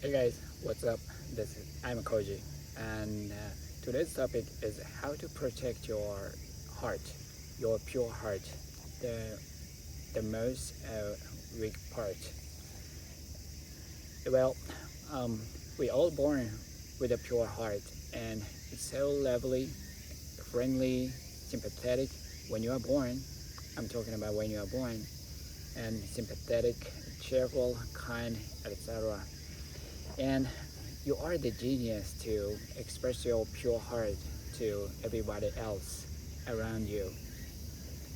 Hey guys, what's up? I'm Koji, and today's topic is how to protect your heart, your pure heart, the the most weak part. Well, um, we all born with a pure heart, and it's so lovely, friendly, sympathetic. When you are born, I'm talking about when you are born, and sympathetic, cheerful, kind, etc. And you are the genius to express your pure heart to everybody else around you,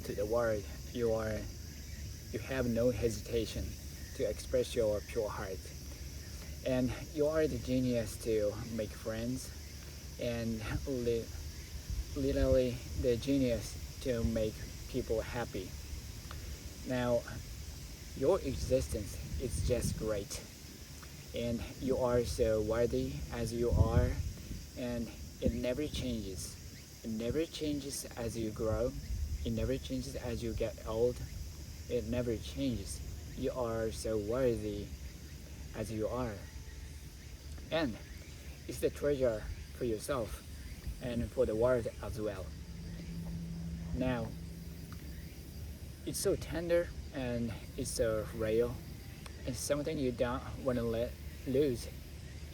to the world. You have no hesitation to express your pure heart. And you are the genius to make friends and literally the genius to make people happy. Now, your existence is just great. And you are so worthy as you are, and it never changes. It never changes as you grow, it never changes as you get old, it never changes. You are so worthy as you are, and it's the treasure for yourself and for the world as well. Now, it's so tender and it's so real. It's something you don't want to let lose.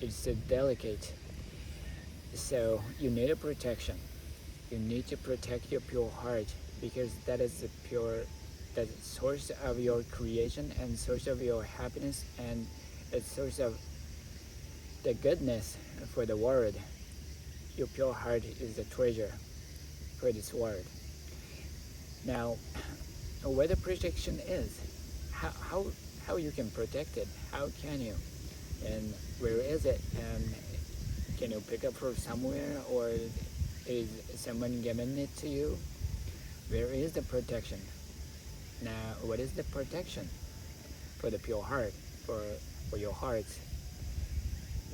It's so delicate. So you need a protection. You need to protect your pure heart because that is the pure, that source of your creation and source of your happiness and a source of the goodness for the world. Your pure heart is the treasure for this world. Now, where the protection is, how, how, how you can protect it, how can you, and where is it, and can you pick up from somewhere, or is someone giving it to you? Where is the protection? Now, what is the protection for the pure heart, for your heart?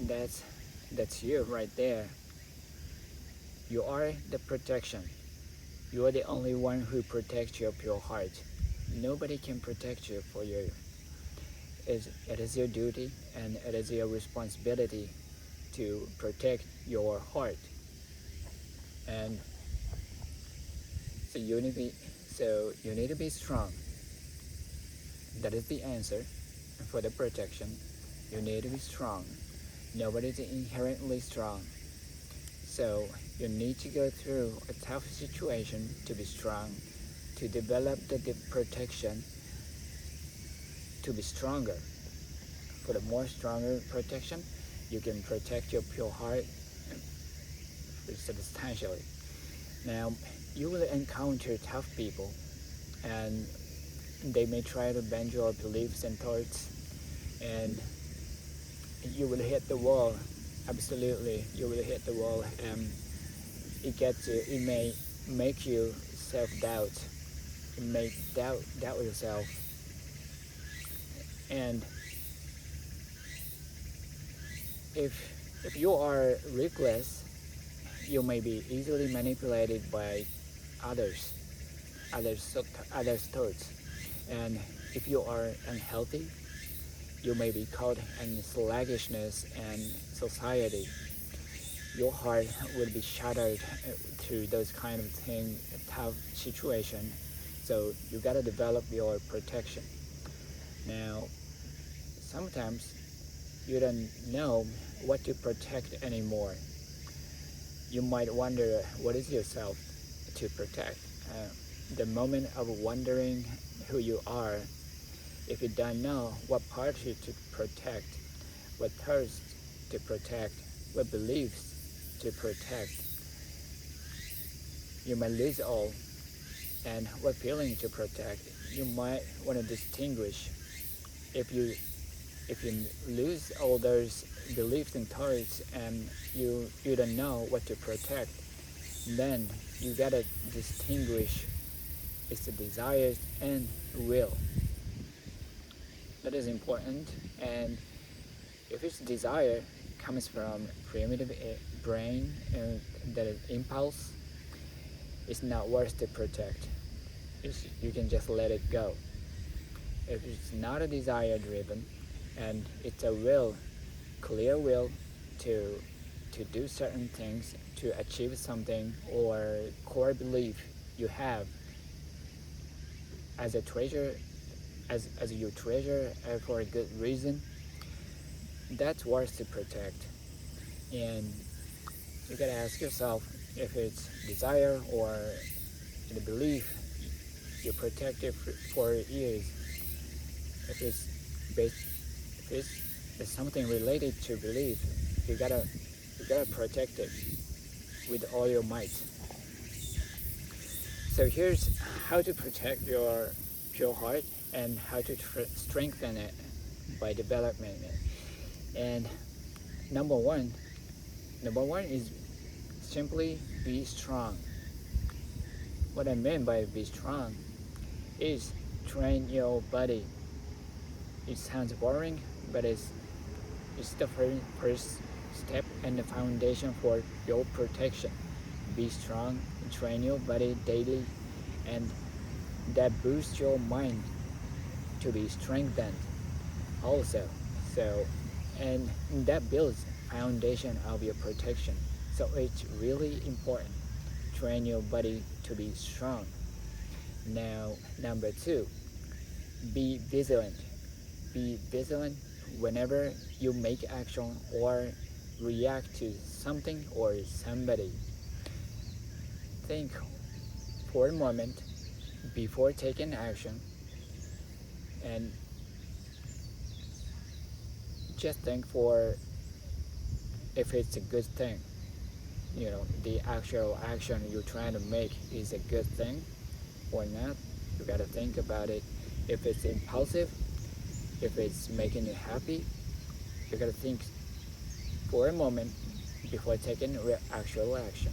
That's that's you right there. You are the protection. You are the only one who protects your pure heart. Nobody can protect you for you. It is your duty and it is your responsibility to protect your heart. And so you need to be, you need to be strong. That is the answer for the protection. You need to be strong. Nobody is inherently strong. So you need to go through a tough situation to be strong, to develop the protection, to be stronger. For the more stronger protection, you can protect your pure heart substantially. Now, you will encounter tough people, and they may try to bend your beliefs and thoughts, and you will hit the wall. Absolutely, you will hit the wall, and it may make you self-doubt. It may doubt yourself, and if you are reckless, you may be easily manipulated by others, others' thoughts. And if you are unhealthy, you may be caught in sluggishness and society. Your heart will be shattered through those kind of thing, tough situation. So you gotta develop your protection. Now, sometimes you don't know what to protect anymore. You might wonder what is yourself to protect. The moment of wondering who you are, if you don't know what part to protect, what thirst to protect, what beliefs to protect, you might lose all. And what feeling to protect, you might want to distinguish. If you lose all those beliefs and thoughts and you don't know what to protect, then you gotta distinguish it's the desires and will. That is important. And if its desire comes from primitive brain and that is impulse, it's not worth to protect. You can just let it go. If it's not a desire driven and it's a will clear will to do certain things, to achieve something, or core belief you have as a treasure, as you treasure for a good reason, that's worth to protect. And you gotta ask yourself if it's desire or the belief you protect it for years. If it's based, if it's something related to belief, you gotta protect it with all your might. So here's how to protect your pure heart and how to strengthen it by developing it. And number one, number one is simply be strong. What I mean by be strong is train your body. It sounds boring, but it's the first step and the foundation for your protection. Be strong, train your body daily, and that boosts your mind to be strengthened also. So, and that builds foundation of your protection. So it's really important. Train your body to be strong. Now, number two, be vigilant. Be vigilant whenever you make action or react to something or somebody. Think for a moment before taking action and just think for if it's a good thing. You know, the actual action you're trying to make is a good thing or not. You gotta think about it. If it's impulsive, if it's making you happy, you gotta think for a moment before taking actual action.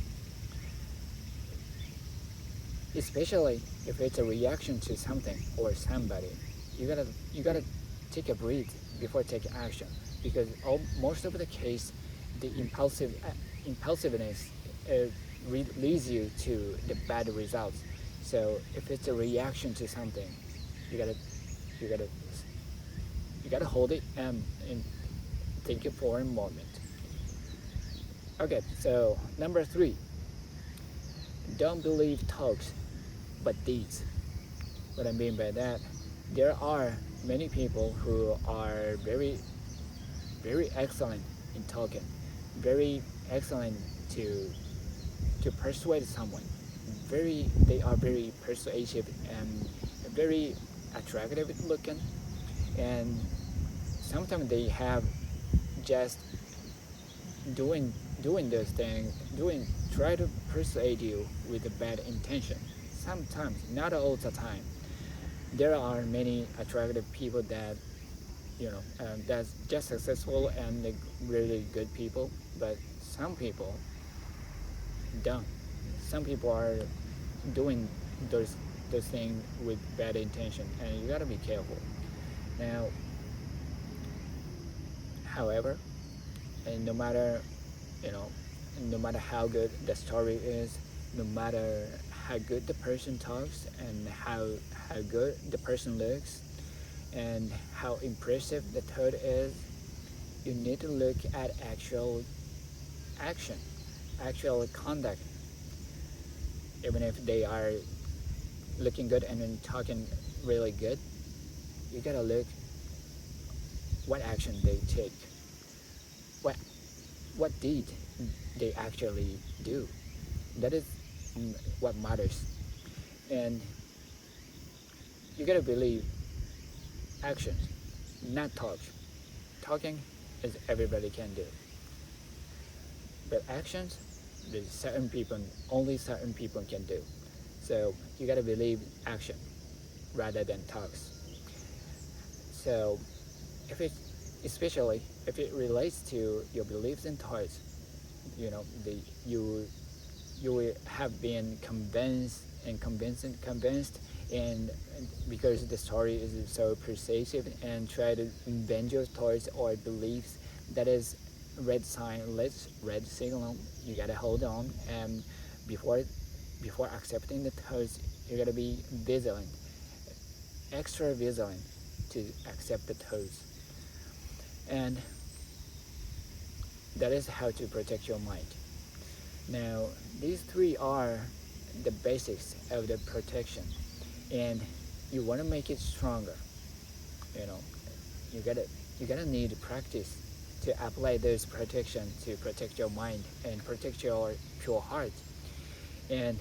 Especially if it's a reaction to something or somebody, you gotta take a breath before taking action, because most of the case, the impulsiveness leads you to the bad results. So if it's a reaction to something, you gotta you gotta you gotta hold it and think it for a moment. Okay, so number three, don't believe talks but deeds. What I mean by that, there are many people who are very excellent in talking, very excellent to persuade someone. They are very persuasive and very attractive looking, and sometimes they have just doing those things, try to persuade you with a bad intention. Sometimes, not all the time. There are many attractive people that that's just successful and really good people, but some people don't. Some people are doing those things with bad intention, and you gotta be careful. Now, however, and you know, no matter how good the story is, no matter how good the person talks and how good the person looks and how impressive the thought is, you need to look at actual action, actual conduct. Even if they are looking good and talking really good, you gotta look what action they take, what deed they actually do. That is what matters. And you gotta believe actions, not talk. Talking is everybody can do, but actions, there's only certain people can do. So you gotta believe action rather than talks. So especially if it relates to your beliefs and thoughts, you will have been convinced and because the story is so persuasive and try to bend your thoughts or beliefs, that is red signal. You gotta hold on, and before accepting the thoughts, you gotta be vigilant, extra vigilant to accept the thoughts. And that is how to protect your mind. Now, these three are the basics of the protection, and you want to make it stronger. You know, you gotta need practice to apply those protection to protect your mind and protect your pure heart. And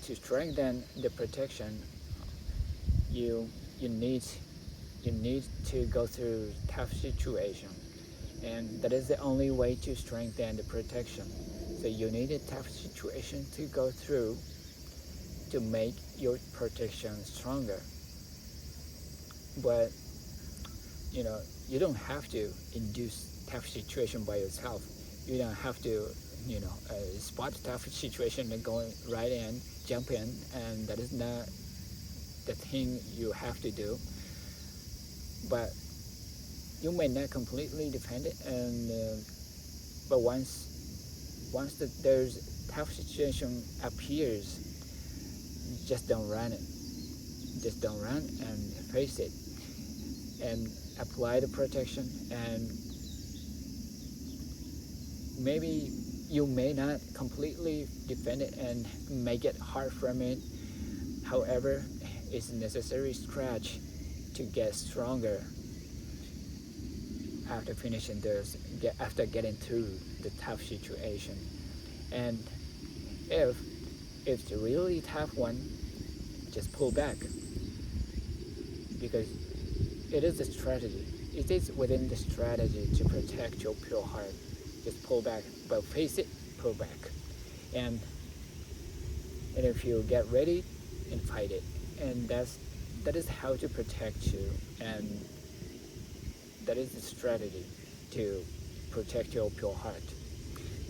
to strengthen the protection, you you need you need to go through tough situation, and that is the only way to strengthen the protection. So you need a tough situation to go through to make your protection stronger. But you know, you don't have to induce tough situation by yourself. You don't have to, spot tough situation and go right in, jump in, and that is not the thing you have to do. But you may not completely defend it, and but once there's tough situation appears, just don't run it. Just don't run and face it, and apply the protection. And maybe you may not completely defend it and make it hard from it. However, it's necessary stretch to get stronger after finishing this, after getting through the tough situation. And if it's a really tough one, just pull back, because it is a strategy. It is within the strategy to protect your pure heart. Just pull back, but face it, pull back. And if you get ready, and fight it. And that is how to protect you, and that is the strategy to protect your pure heart.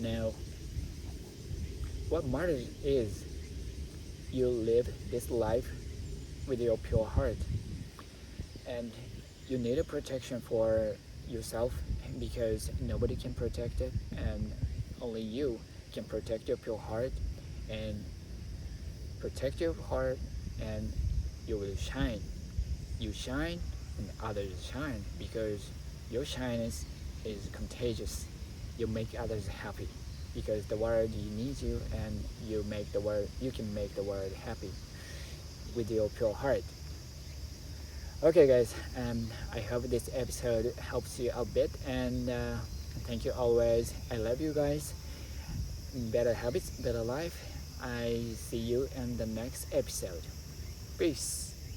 Now, what matters is you live this life with your pure heart, and you need a protection for yourself, because nobody can protect it, and only you can protect your pure heart. And protect your heart, and you will shine. You shine and others shine, because your shyness is contagious. You make others happy, because the world needs you, and you can make the world happy with your pure heart. Okay guys, I hope this episode helps you a bit, and thank you always. I love you guys. Better habits, better life. I see you in the next episode. Peace.